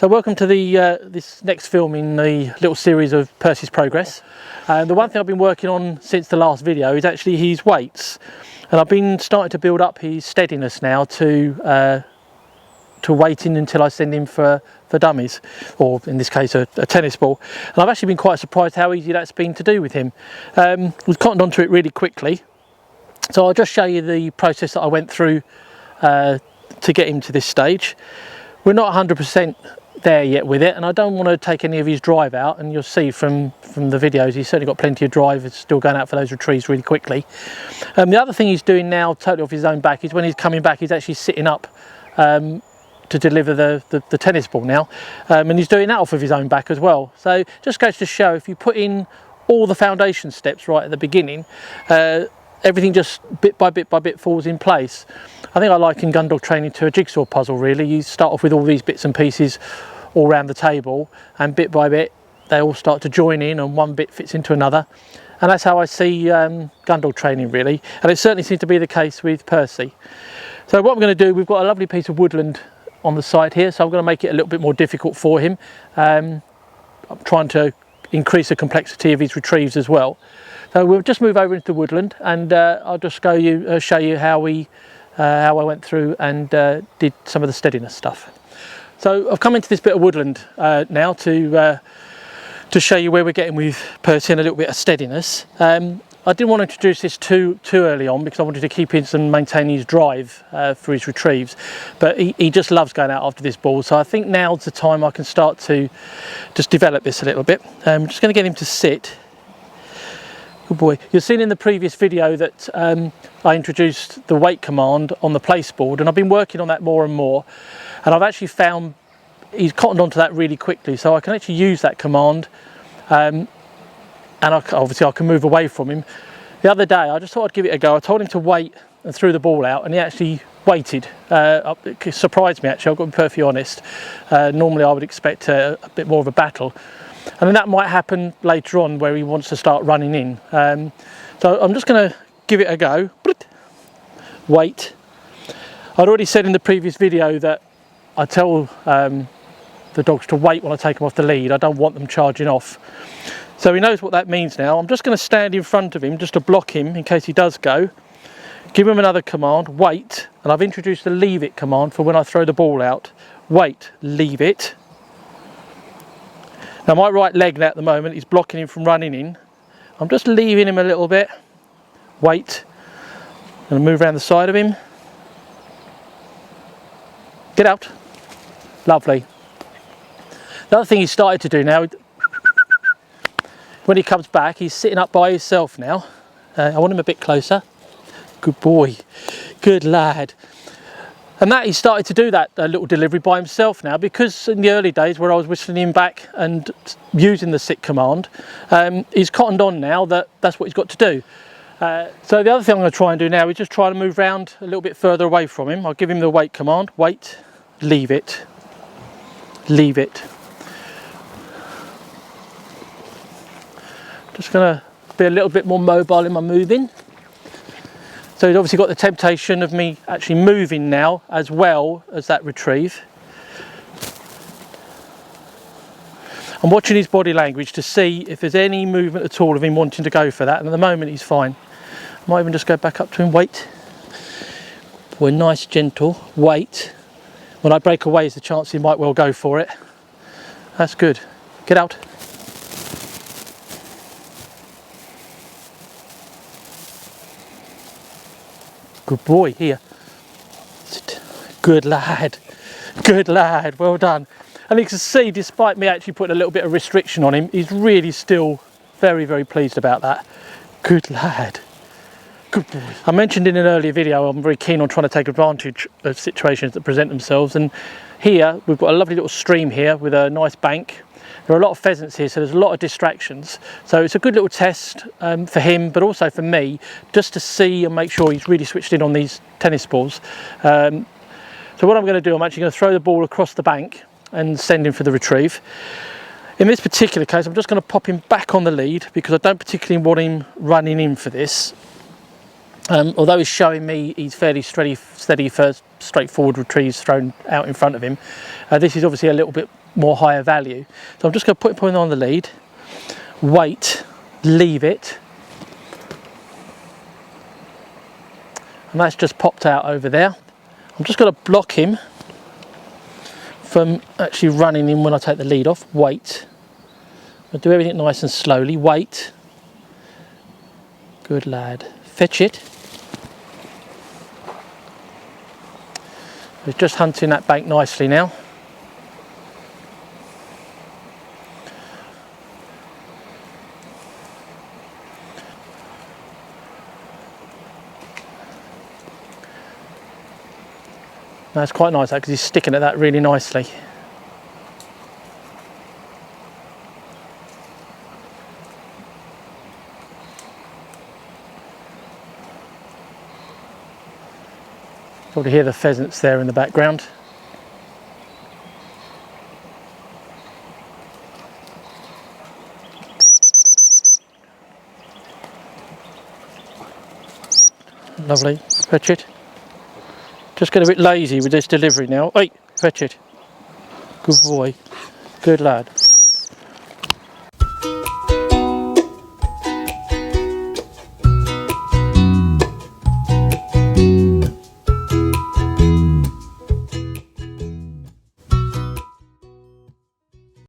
So welcome to the this next film in the little series of Percy's progress. The one thing I've been working on since the last video is actually his weights, and I've been starting to build up his steadiness now to waiting until I send him for dummies, or in this case a tennis ball. And I've actually been quite surprised how easy that's been to do with him. We've cottoned onto it really quickly, so I'll just show you the process that I went through to get him to this stage. We're not 100% there yet with it, and I don't want to take any of his drive out, and you'll see from the videos he's certainly got plenty of drive. It's still going out for those retrieves really quickly. The other thing he's doing now totally off his own back is when he's coming back he's actually sitting up to deliver the tennis ball now, and he's doing that off of his own back as well. So just goes to show, if you put in all the foundation steps right at the beginning, everything just bit by bit falls in place. I think I liken Gundog training to a jigsaw puzzle really. You start off with all these bits and pieces all around the table, and bit by bit they all start to join in and one bit fits into another. And that's how I see Gundog training really, and it certainly seems to be the case with Percy. So what I'm going to do, we've got a lovely piece of woodland on the side here, so I'm going to make it a little bit more difficult for him. I'm trying to increase the complexity of his retrieves as well. So we'll just move over into the woodland, and I'll just show you how I went through and did some of the steadiness stuff. So I've come into this bit of woodland now to show you where we're getting with Percy and a little bit of steadiness. I didn't want to introduce this too early on because I wanted to keep him and maintain his drive for his retrieves, but he just loves going out after this ball, so I think now's the time I can start to just develop this a little bit. I'm just going to get him to sit. Good boy. You've seen in the previous video that I introduced the weight command on the place board, and I've been working on that more and more, and I've actually found he's cottoned onto that really quickly, so I can actually use that command, and obviously I can move away from him. The other day I just thought I'd give it a go. I told him to wait and threw the ball out, and he actually waited. It surprised me actually, I've got to be perfectly honest. Normally I would expect a bit more of a battle. And then that might happen later on where he wants to start running in. So I'm just going to give it a go. Wait. I'd already said in the previous video that I tell the dogs to wait when I take them off the lead. I don't want them charging off. So he knows what that means now. I'm just going to stand in front of him just to block him in case he does go. Give him another command, wait. And I've introduced the leave it command for when I throw the ball out. Wait, leave it. Now my right leg now at the moment is blocking him from running in. I'm just leaving him a little bit. Wait. I'm going to move around the side of him. Get out. Lovely. The other thing he's started to do now, when he comes back, he's sitting up by himself now. I want him a bit closer. Good boy. Good lad. And that he started to do that little delivery by himself now, because in the early days where I was whistling him back and using the sit command, he's cottoned on now that that's what he's got to do. So the other thing I'm going to try and do now is just try to move around a little bit further away from him. I'll give him the wait command. Wait, leave it, leave it. Just going to be a little bit more mobile in my moving. So he's obviously got the temptation of me actually moving now as well as that retrieve. I'm watching his body language to see if there's any movement at all of him wanting to go for that, and at the moment he's fine. I might even just go back up to him. Wait. Boy, nice, gentle. Wait. When I break away is the chance he might well go for it. That's good. Get out. Good boy, here. Good lad. Good lad, well done. And you can see, despite me actually putting a little bit of restriction on him, he's really still very pleased about that. Good lad. Good boy. I mentioned in an earlier video I'm very keen on trying to take advantage of situations that present themselves, and here we've got a lovely little stream here with a nice bank. There are a lot of pheasants here, so there's a lot of distractions. So it's a good little test for him, but also for me, just to see and make sure he's really switched in on these tennis balls. So what I'm going to do, I'm actually going to throw the ball across the bank and send him for the retrieve. In this particular case, I'm just going to pop him back on the lead because I don't particularly want him running in for this. Although he's showing me he's fairly steady for straightforward retrieves thrown out in front of him, this is obviously a little bit more higher value. So I'm just going to put him on the lead, wait, leave it, and that's just popped out over there. I'm just going to block him from actually running in when I take the lead off. Wait, I'll do everything nice and slowly. Wait, good lad, fetch it. He's just hunting that bank nicely now. That's quite nice because he's sticking at that really nicely. Probably hear the pheasants there in the background. Lovely, fetch it. Just get a bit lazy with this delivery now. Hey, fetch it. Good boy, good lad.